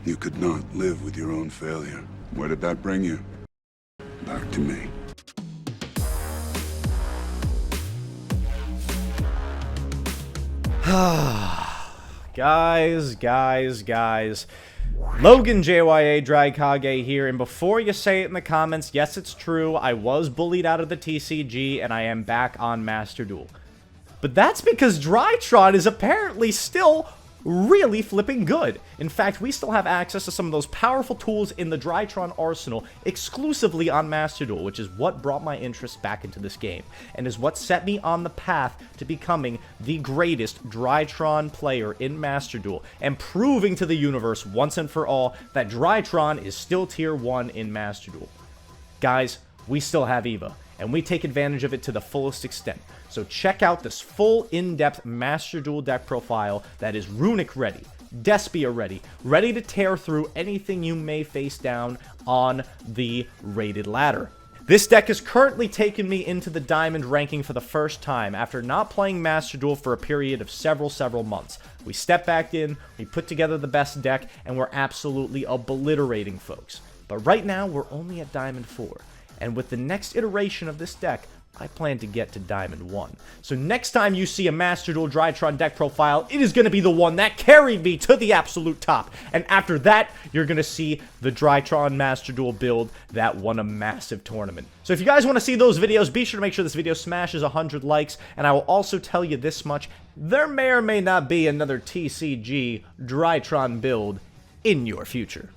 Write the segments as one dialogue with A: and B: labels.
A: You could not live with your own failure. Where did that bring you? Back to me.
B: Guys. Logan JYA Drykage here, and before you say it in the comments, yes, it's true, I was bullied out of the TCG, and I am back on Master Duel. But that's because DRYTRON is apparently still really flipping good. In fact, we still have access to some of those powerful tools in the DRYTRON arsenal exclusively on Master Duel, which is what brought my interest back into this game, and is what set me on the path to becoming the greatest DRYTRON player in Master Duel, and proving to the universe once and for all that DRYTRON is still tier 1 in Master Duel. Guys, we still have EVA, and we take advantage of it to the fullest extent. So check out this full in-depth Master Duel deck profile that is Runick ready, Despia ready to tear through anything you may face down on the rated ladder. This deck has currently taken me into the Diamond ranking for the first time after not playing Master Duel for a period of several months. We stepped back in, we put together the best deck, and we're absolutely obliterating folks. But right now, we're only at Diamond 4. And with the next iteration of this deck, I plan to get to Diamond 1. So next time you see a Master Duel DRYTRON deck profile, it is going to be the one that carried me to the absolute top. And after that, you're going to see the DRYTRON Master Duel build that won a massive tournament. So if you guys want to see those videos, be sure to make sure this video smashes 100 likes. And I will also tell you this much, there may or may not be another TCG DRYTRON build in your future.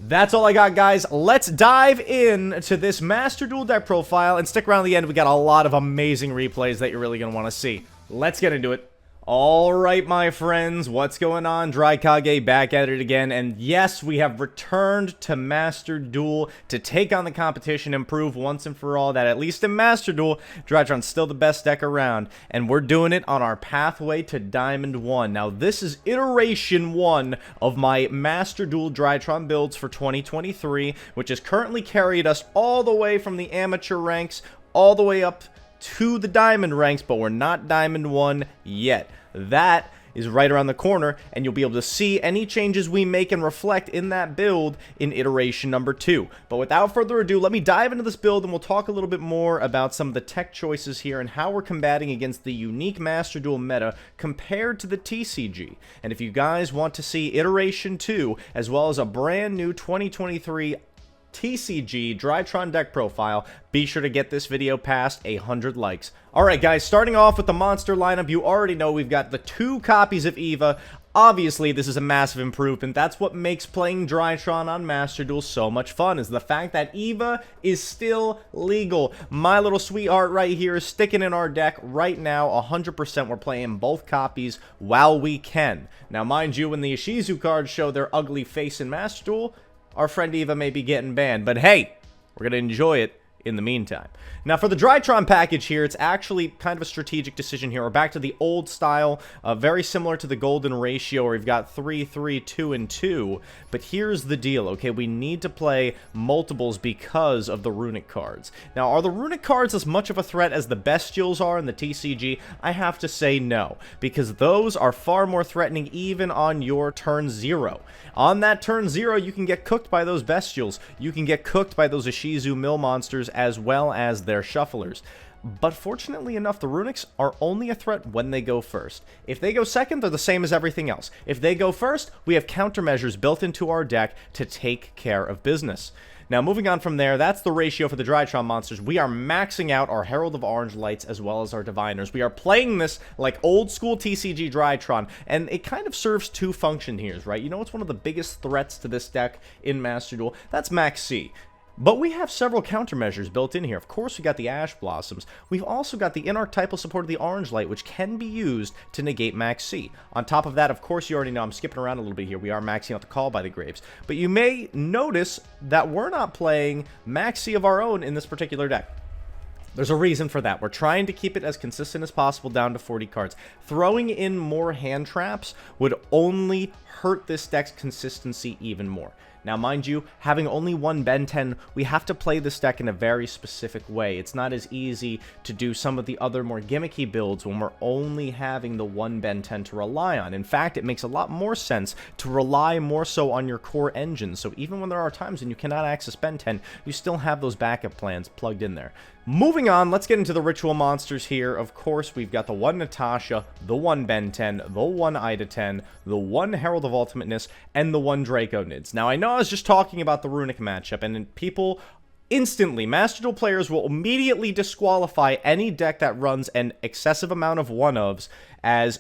B: That's all I got, guys. Let's dive into this Master Duel deck profile, and stick around to the end. We got a lot of amazing replays that you're really going to want to see. Let's get into it. Alright, my friends, what's going on? Drykage back at it again, and yes, we have returned to Master Duel to take on the competition and prove once and for all that, at least in Master Duel, DRYTRON's still the best deck around, and we're doing it on our pathway to Diamond 1. Now, this is Iteration 1 of my Master Duel DRYTRON builds for 2023, which has currently carried us all the way from the amateur ranks, all the way up to the Diamond ranks, but we're not Diamond 1 yet. That is right around the corner, and you'll be able to see any changes we make and reflect in that build in Iteration number 2. But without further ado, let me dive into this build, and we'll talk a little bit more about some of the tech choices here and how we're combating against the unique Master Duel meta compared to the TCG. And if you guys want to see Iteration 2, as well as a brand new 2023 TCG DRYTRON deck profile, be sure to get this video past 100 likes. Alright guys, starting off with the monster lineup, you already know we've got the 2 copies of EVA. Obviously, this is a massive improvement. That's what makes playing DRYTRON on Master Duel so much fun, is the fact that EVA is still legal. My little sweetheart right here is sticking in our deck right now. 100% we're playing both copies while we can. Now, mind you, when the yugioh cards show their ugly face in Master Duel, our friend EVA may be getting banned, but hey, we're going to enjoy it in the meantime. Now, for the DRYTRON package here, it's actually kind of a strategic decision here. We're back to the old style, very similar to the golden ratio, where we've got 3, 3, 2, and 2. But here's the deal, okay? We need to play multiples because of the Runick cards. Now, are the Runick cards as much of a threat as the Bestials are in the TCG? I have to say no, because those are far more threatening even on your turn 0. On that turn 0, you can get cooked by those Bestials. You can get cooked by those yugioh mill monsters as well as their shufflers. But fortunately enough, the Runicks are only a threat when they go first. If they go second, they're the same as everything else. If they go first, we have countermeasures built into our deck to take care of business. Now, moving on from there, that's the ratio for the DRYTRON monsters. We are maxing out our Herald of Orange Lights as well as our Diviners. We are playing this like old school TCG DRYTRON, and it kind of serves 2 function here, right? You know what's one of the biggest threats to this deck in Master Duel? That's Max C. But we have several countermeasures built in here. Of course, we got the Ash Blossoms. We've also got the inarchetypal support of the Orange Light, which can be used to negate Max C. On top of that, of course, you already know I'm skipping around a little bit here. We are maxing out the Call by the Graves. But you may notice that we're not playing Max C of our own in this particular deck. There's a reason for that. We're trying to keep it as consistent as possible down to 40 cards. Throwing in more hand traps would only hurt this deck's consistency even more. Now, mind you, having only one Ben 10, we have to play this deck in a very specific way. It's not as easy to do some of the other more gimmicky builds when we're only having the one Ben 10 to rely on. In fact, it makes a lot more sense to rely more so on your core engine. So even when there are times when you cannot access Ben 10, you still have those backup plans plugged in there. Moving on, let's get into the ritual monsters here. Of course, we've got the one Natasha, the one Ben 10, the one Ida 10, the one Herald of Ultimateness, and the one Drykonids. Now, I know I was just talking about the Runick matchup, and people instantly, Master Duel players will immediately disqualify any deck that runs an excessive amount of one-ofs as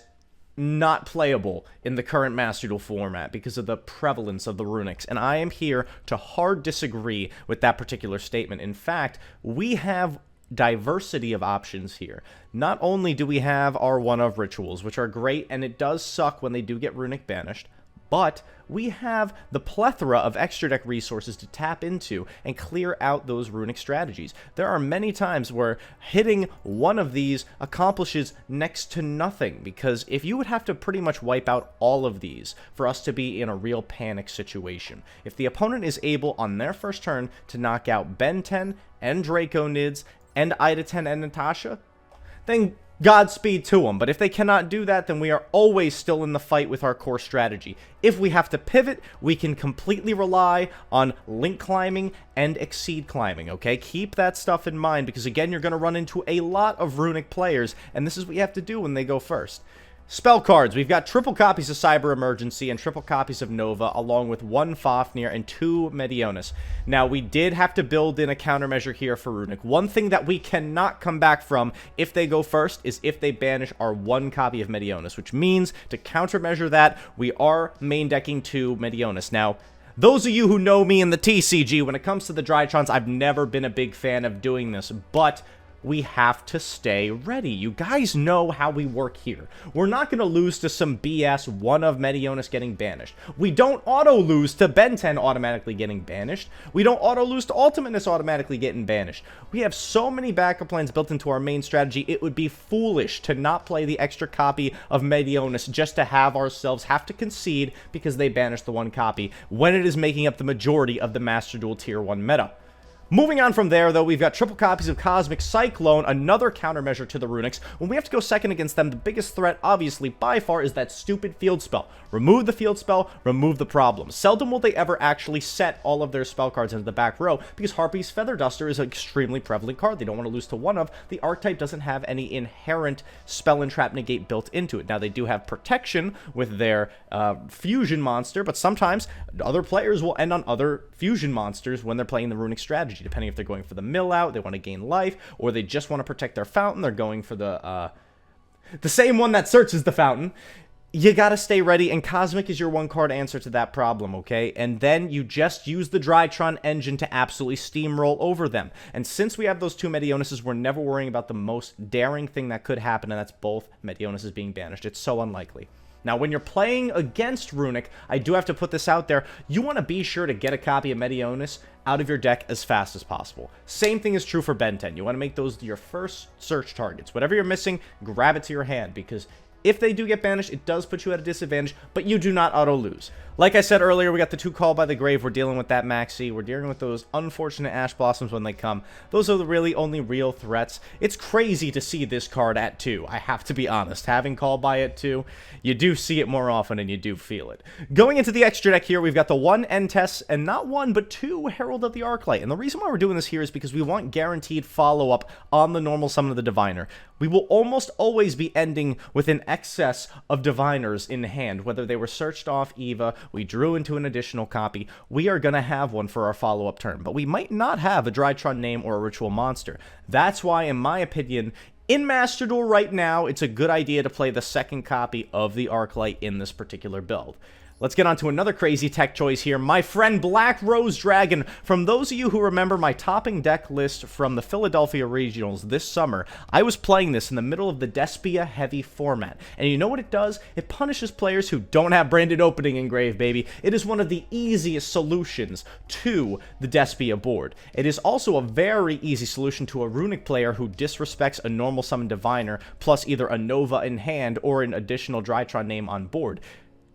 B: not playable in the current Master Duel format because of the prevalence of the Runicks, and I am here to hard disagree with that particular statement. In fact, we have diversity of options here. Not only do we have our one-of rituals, which are great, and it does suck when they do get Runick banished, but we have the plethora of extra deck resources to tap into and clear out those Runick strategies. There are many times where hitting one of these accomplishes next to nothing, because if you would have to pretty much wipe out all of these for us to be in a real panic situation, if the opponent is able on their first turn to knock out Ben 10 and Drykonids and Ida 10 and Natasha, then Godspeed to them. But if they cannot do that, then we are always still in the fight with our core strategy. If we have to pivot, we can completely rely on link climbing and exceed climbing, okay? Keep that stuff in mind, because again, you're going to run into a lot of Runick players, and this is what you have to do when they go first. Spell cards. We've got triple copies of Cyber Emergency and triple copies of Nova, along with one Fafnir and two Medionis. Now, we did have to build in a countermeasure here for Runick. One thing that we cannot come back from if they go first is if they banish our one copy of Medionis, which means to countermeasure that, we are main decking two Medionis. Now, those of you who know me in the TCG, when it comes to the DRYTRONs, I've never been a big fan of doing this, but we have to stay ready. You guys know how we work here. We're not going to lose to some BS one of Medionis getting banished. We don't auto-lose to Ben 10 automatically getting banished. We don't auto-lose to Ultimateness automatically getting banished. We have so many backup plans built into our main strategy, it would be foolish to not play the extra copy of Medionis just to have ourselves have to concede because they banished the one copy when it is making up the majority of the Master Duel Tier 1 meta. Moving on from there, though, we've got triple copies of Cosmic Cyclone, another countermeasure to the Runicks. When we have to go second against them, the biggest threat, obviously, by far, is that stupid field spell. Remove the field spell, remove the problem. Seldom will they ever actually set all of their spell cards into the back row, because Harpy's Feather Duster is an extremely prevalent card they don't want to lose to one of. The archetype doesn't have any inherent spell and trap negate built into it. Now, they do have protection with their fusion monster, but sometimes other players will end on other fusion monsters when they're playing the Runick strategy. Depending if they're going for the mill out, they want to gain life, or they just want to protect their fountain, they're going for the same one that searches the fountain. You gotta stay ready, and Cosmic is your one-card answer to that problem, okay? And then you just use the DRYTRON engine to absolutely steamroll over them. And since we have those two Medionises, we're never worrying about the most daring thing that could happen, and that's both Medionises being banished. It's so unlikely. Now, when you're playing against Runick, I do have to put this out there, you want to be sure to get a copy of Medionis out of your deck as fast as possible. Same thing is true for Ben 10. You want to make those your first search targets. Whatever you're missing, grab it to your hand, because if they do get banished, it does put you at a disadvantage, but you do not auto-lose. Like I said earlier, we got the two Call by the Grave. We're dealing with that Maxi. We're dealing with those unfortunate Ash Blossoms when they come. Those are the really only real threats. It's crazy to see this card at 2. I have to be honest. Having Call by at 2, you do see it more often and you do feel it. Going into the extra deck here, we've got the one Entess, and not one, but two Herald of the Arclight. And the reason why we're doing this here is because we want guaranteed follow-up on the normal summon of the Diviner. We will almost always be ending with an excess of Diviners in hand, whether they were searched off Eva, we drew into an additional copy, we are going to have one for our follow-up turn, but we might not have a DRYTRON name or a ritual monster. That's why, in my opinion, in Master Duel right now, it's a good idea to play the second copy of the Arclight in this particular build. Let's get on to another crazy tech choice here. My friend Black Rose Dragon. From those of you who remember my topping deck list from the Philadelphia Regionals this summer, I was playing this in the middle of the Despia heavy format. And you know what it does? It punishes players who don't have branded opening engraved, baby. It is one of the easiest solutions to the Despia board. It is also a very easy solution to a Runick player who disrespects a normal summon diviner, plus either a Nova in hand or an additional DRYTRON name on board.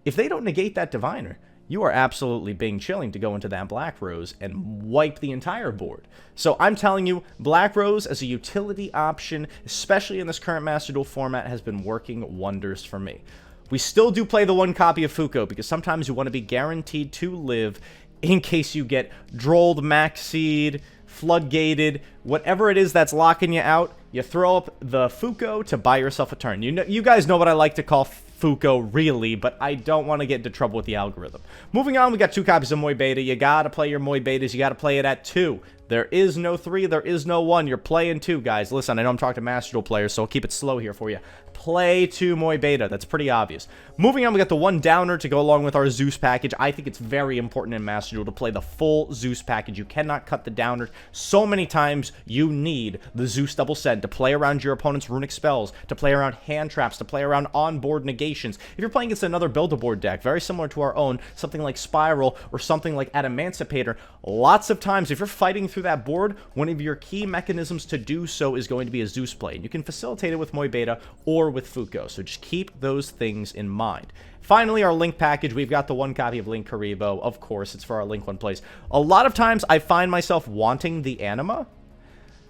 B: If they don't negate that diviner, you are absolutely being chilling to go into that Black Rose and wipe the entire board. So I'm telling you, Black Rose as a utility option, especially in this current Master Duel format, has been working wonders for me. We still do play the one copy of Fuko, because sometimes you want to be guaranteed to live in case you get drolled, maxied, floodgated, whatever it is that's locking you out. You throw up the Fuko to buy yourself a turn. You guys know what I like to call Fuko, really, but I don't want to get into trouble with the algorithm. Moving on, we got 2 copies of Moy Beta. You gotta play your Moy Betas. You gotta play it at 2. There is no 3. There is no 1. You're playing 2, guys. Listen, I know I'm talking to Master Duel players, so I'll keep it slow here for you. Play 2 Moy Beta. That's pretty obvious. Moving on, we got the 1 downer to go along with our Zeus package. I think it's very important in Master Duel to play the full Zeus package. You cannot cut the downer. So many times you need the Zeus double send to play around your opponent's runic spells, to play around hand traps, to play around on-board negations. If you're playing against another build-a-board deck, very similar to our own, something like Spiral or something like Adamantipator, lots of times if you're fighting through that board, one of your key mechanisms to do so is going to be a Zeus play. And you can facilitate it with Moy Beta or with Fuko, so just keep those things in mind. Finally, our Link package, we've got the 1 copy of Link Karibo. Of course, it's for our Link 1 plays. A lot of times, I find myself wanting the Anima.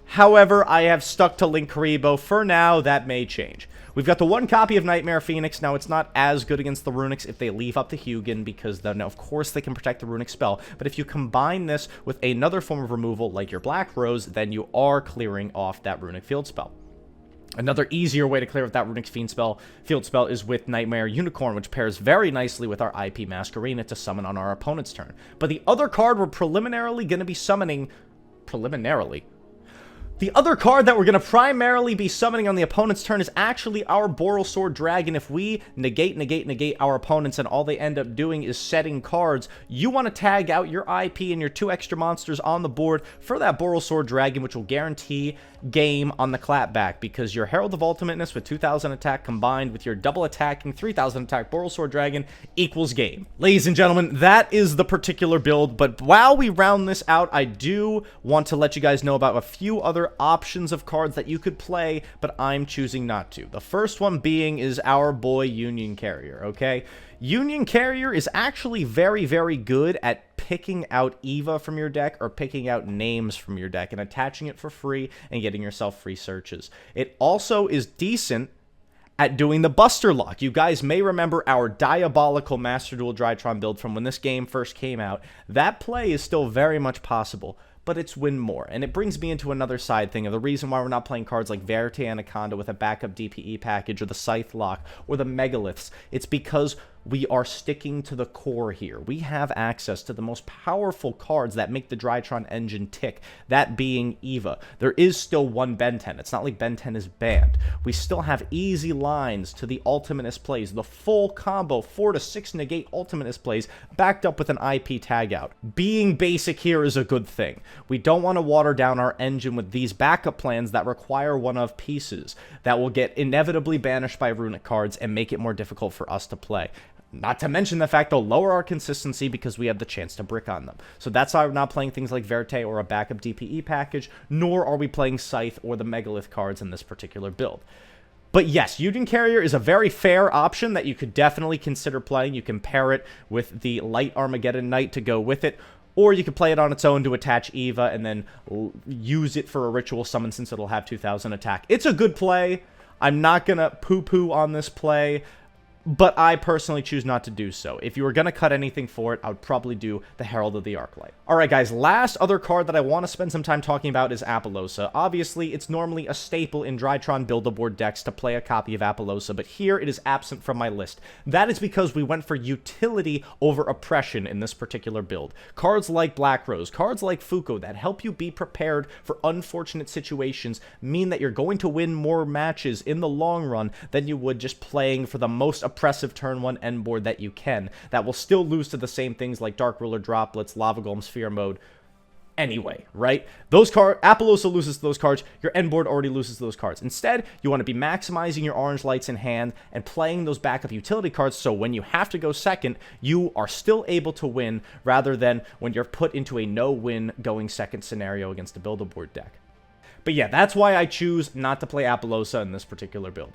B: However, I have stuck to Link Karibo. For now, that may change. We've got the 1 copy of Nightmare Phoenix. Now, it's not as good against the Runics if they leave up the Hugin, because then, of course, they can protect the Runic spell. But if you combine this with another form of removal, like your Black Rose, then you are clearing off that Runic field spell. Another easier way to clear with that Runic field spell is with Nightmare Unicorn, which pairs very nicely with our IP Masquerena to summon on our opponent's turn. But the other card we're preliminarily going to be summoning... The other card that we're going to primarily be summoning on the opponent's turn is actually our Borrelsword Dragon. If we negate our opponents and all they end up doing is setting cards, you want to tag out your IP and your 2 extra monsters on the board for that Borrelsword Dragon, which will guarantee game on the clapback, because your Herald of Ultimateness with 2,000 attack combined with your double attacking 3,000 attack Borrelsword Dragon equals game. Ladies and gentlemen, that is the particular build, but while we round this out, I do want to let you guys know about a few other options of cards that you could play, but I'm choosing not to. The first one being is our boy Union Carrier, okay? Union Carrier is actually very, very good at picking out Eva from your deck or picking out names from your deck and attaching it for free and getting yourself free searches. It also is decent at doing the Buster Lock. You guys may remember our diabolical Master Duel DRYTRON build from when this game first came out. That play is still very much possible, but it's win more. And it brings me into another side thing of the reason why we're not playing cards like Verite Anaconda with a backup DPE package or the Scythe Lock or the Megaliths. It's because we are sticking to the core here. We have access to the most powerful cards that make the DRYTRON engine tick, that being Eva. There is still 1 Ben 10. It's not like Ben 10 is banned. We still have easy lines to the Ultimatus plays, the full combo 4 to 6 negate Ultimatus plays backed up with an IP tag out. Being basic here is a good thing. We don't want to water down our engine with these backup plans that require one-of pieces that will get inevitably banished by Runic cards and make it more difficult for us to play. Not to mention the fact they'll lower our consistency because we have the chance to brick on them. So that's why we're not playing things like Verite or a backup DPE package, nor are we playing Scythe or the Megalith cards in this particular build. But yes, Union Carrier is a very fair option that you could definitely consider playing. You can pair it with the Light Armageddon Knight to go with it, or you could play it on its own to attach Eva and then use it for a ritual summon since it'll have 2,000 attack. It's a good play. I'm not going to poo-poo on this play, but I personally choose not to do so. If you were going to cut anything for it, I would probably do the Herald of the Arclight. Alright guys, last other card that I want to spend some time talking about is Apollousa. Obviously, it's normally a staple in DRYTRON Build-A-Board decks to play a copy of Apollousa, but here it is absent from my list. That is because we went for utility over oppression in this particular build. Cards like Black Rose, cards like Fuko that help you be prepared for unfortunate situations mean that you're going to win more matches in the long run than you would just playing for the most oppressive turn 1 end board that you can, that will still lose to the same things like Dark Ruler Droplets, Lava Golem Sphere Mode, anyway, right? Those cards, Apollousa loses to those cards, your end board already loses to those cards. Instead, you want to be maximizing your orange lights in hand and playing those backup utility cards, so when you have to go second, you are still able to win, rather than when you're put into a no-win going second scenario against a Build-A-Board deck. But yeah, that's why I choose not to play Apollousa in this particular build.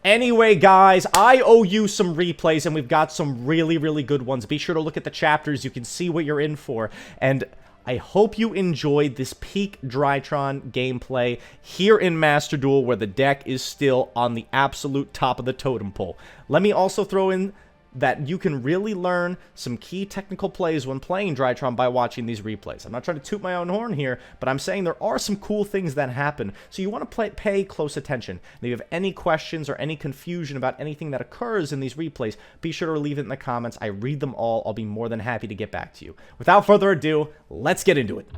B: Anyway, guys, I owe you some replays, and we've got some really, really good ones. Be sure to look at the chapters. You can see what you're in for, and I hope you enjoyed this peak DRYTRON gameplay here in Master Duel, where the deck is still on the absolute top of the totem pole. Let me also throw in that you can really learn some key technical plays when playing DRYTRON by watching these replays. I'm not trying to toot my own horn here, but I'm saying there are some cool things that happen, so you want to pay close attention. And if you have any questions or any confusion about anything that occurs in these replays, be sure to leave it in the comments. I read them all. I'll be more than happy to get back to you. Without further ado, let's get into it.